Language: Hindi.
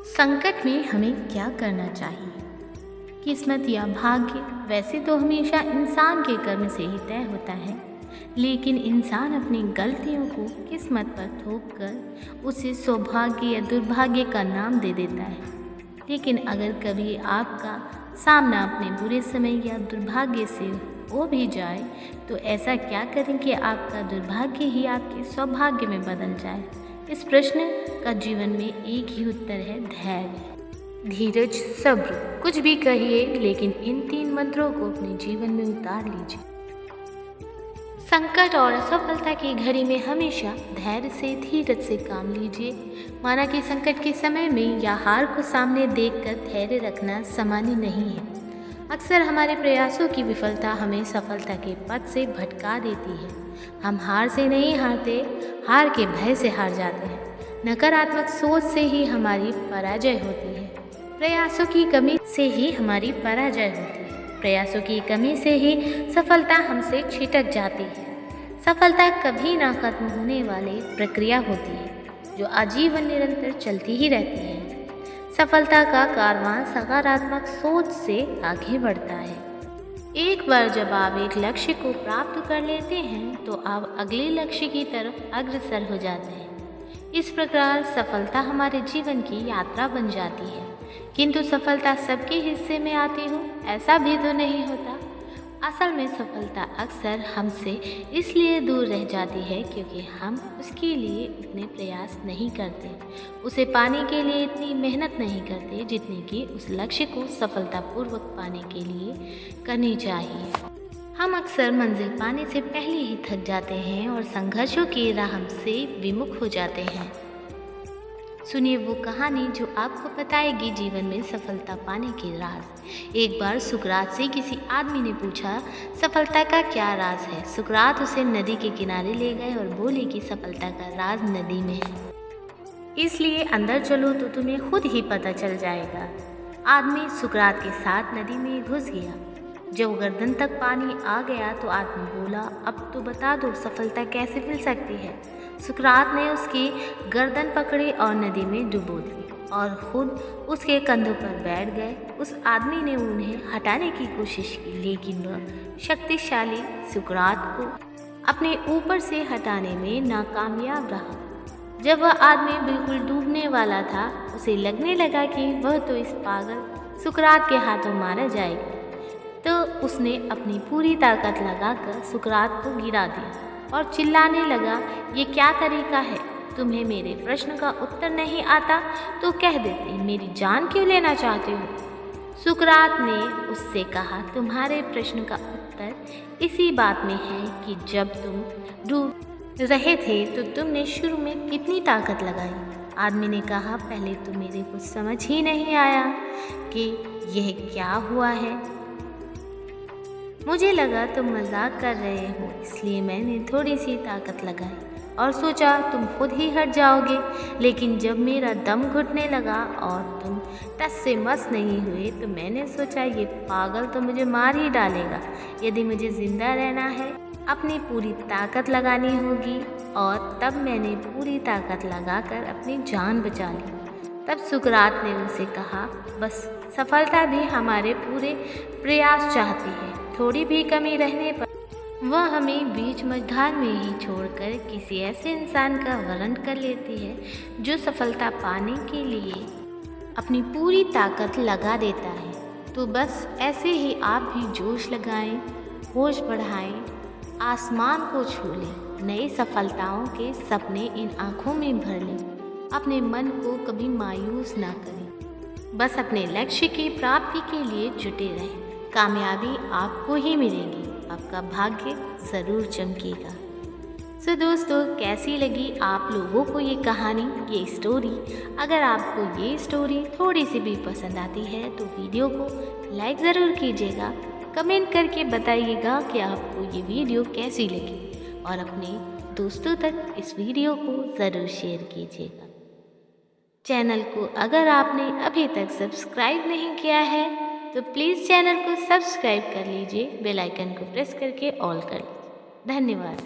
संकट में हमें क्या करना चाहिए? किस्मत या भाग्य वैसे तो हमेशा इंसान के कर्म से ही तय होता है, लेकिन इंसान अपनी गलतियों को किस्मत पर थोप कर उसे सौभाग्य या दुर्भाग्य का नाम दे देता है। लेकिन अगर कभी आपका सामना अपने बुरे समय या दुर्भाग्य से हो भी जाए, तो ऐसा क्या करें कि आपका दुर्भाग्य ही आपके सौभाग्य में बदल जाए? इस प्रश्न का जीवन में एक ही उत्तर है: धैर्य, धीरज, सब्र। कुछ भी कहिए, लेकिन इन 3 मंत्रों को अपने जीवन में उतार लीजिए। संकट और असफलता की घड़ी में हमेशा धैर्य से, धीरज से काम लीजिए। माना कि संकट के समय में या हार को सामने देखकर धैर्य रखना सामान्य नहीं है। अक्सर हमारे प्रयासों की विफलता हमें सफलता के पथ से भटका देती है। हम हार से नहीं हारते, हार के भय से हार जाते हैं। नकारात्मक सोच से ही हमारी पराजय होती है। प्रयासों की कमी से ही हमारी पराजय होती है। प्रयासों की कमी से ही सफलता हमसे छिटक जाती है। सफलता कभी ना खत्म होने वाली प्रक्रिया होती है, जो आजीवन निरंतर चलती ही रहती है। सफलता का कारवां सकारात्मक सोच से आगे बढ़ता है। एक बार जब आप एक लक्ष्य को प्राप्त कर लेते हैं, तो आप अगले लक्ष्य की तरफ अग्रसर हो जाते हैं। इस प्रकार सफलता हमारे जीवन की यात्रा बन जाती है। किंतु सफलता सबके हिस्से में आती हो, ऐसा भी तो नहीं होता। असल में सफलता अक्सर हमसे इसलिए दूर रह जाती है क्योंकि हम उसके लिए इतने प्रयास नहीं करते, उसे पाने के लिए इतनी मेहनत नहीं करते जितनी कि उस लक्ष्य को सफलतापूर्वक पाने के लिए करनी चाहिए। हम अक्सर मंजिल पाने से पहले ही थक जाते हैं और संघर्षों की राह से विमुख हो जाते हैं। सुनिए वो कहानी जो आपको बताएगी जीवन में सफलता पाने के राज। एक बार सुकरात से किसी आदमी ने पूछा, सफलता का क्या राज है? सुकरात उसे नदी के किनारे ले गए और बोले कि सफलता का राज नदी में है, इसलिए अंदर चलो तो तुम्हें खुद ही पता चल जाएगा। आदमी सुकरात के साथ नदी में घुस गया। जब गर्दन तक पानी आ गया तो आदमी बोला, अब तो बता दो सफलता कैसे मिल सकती है? सुकरात ने उसकी गर्दन पकड़ी और नदी में डुबो दी और खुद उसके कंधों पर बैठ गए। उस आदमी ने उन्हें हटाने की कोशिश की, लेकिन वह शक्तिशाली सुकरात को अपने ऊपर से हटाने में नाकामयाब रहा। जब वह आदमी बिल्कुल डूबने वाला था, उसे लगने लगा कि वह तो इस पागल सुकरात के हाथों मारा जाएगा। तो उसने अपनी पूरी ताकत लगाकर सुकरात को गिरा दिया और चिल्लाने लगा, ये क्या तरीका है? तुम्हें मेरे प्रश्न का उत्तर नहीं आता तो कह देते, मेरी जान क्यों लेना चाहते हो? सुकरात ने उससे कहा, तुम्हारे प्रश्न का उत्तर इसी बात में है कि जब तुम डूब रहे थे तो तुमने शुरू में कितनी ताकत लगाई। आदमी ने कहा, पहले तो मेरे कुछ समझ ही नहीं आया कि यह क्या हुआ है। मुझे लगा तुम मजाक कर रहे हो, इसलिए मैंने थोड़ी सी ताकत लगाई और सोचा तुम खुद ही हट जाओगे। लेकिन जब मेरा दम घुटने लगा और तुम टस से मस नहीं हुए, तो मैंने सोचा ये पागल तो मुझे मार ही डालेगा। यदि मुझे जिंदा रहना है, अपनी पूरी ताकत लगानी होगी। और तब मैंने पूरी ताकत लगाकर अपनी जान बचा ली। तब सुकरात ने उनसे कहा, बस सफलता भी हमारे पूरे प्रयास चाहती है। थोड़ी भी कमी रहने पर वह हमें बीच मझधार में ही छोड़कर किसी ऐसे इंसान का वरण कर लेती है जो सफलता पाने के लिए अपनी पूरी ताकत लगा देता है। तो बस ऐसे ही आप भी जोश लगाएं, होश बढ़ाएं, आसमान को छू लें, नई सफलताओं के सपने इन आँखों में भर लें। अपने मन को कभी मायूस ना करें, बस अपने लक्ष्य की प्राप्ति के लिए जुटे रहें। कामयाबी आपको ही मिलेगी, आपका भाग्य ज़रूर चमकेगा। सो दोस्तों, कैसी लगी आप लोगों को ये कहानी, ये स्टोरी? अगर आपको ये स्टोरी थोड़ी सी भी पसंद आती है तो वीडियो को लाइक ज़रूर कीजिएगा, कमेंट करके बताइएगा कि आपको ये वीडियो कैसी लगी और अपने दोस्तों तक इस वीडियो को ज़रूर शेयर कीजिएगा। चैनल को अगर आपने अभी तक सब्सक्राइब नहीं किया है तो प्लीज़ चैनल को सब्सक्राइब कर लीजिए, बेल आइकन को प्रेस करके ऑल कर लीजिए। धन्यवाद।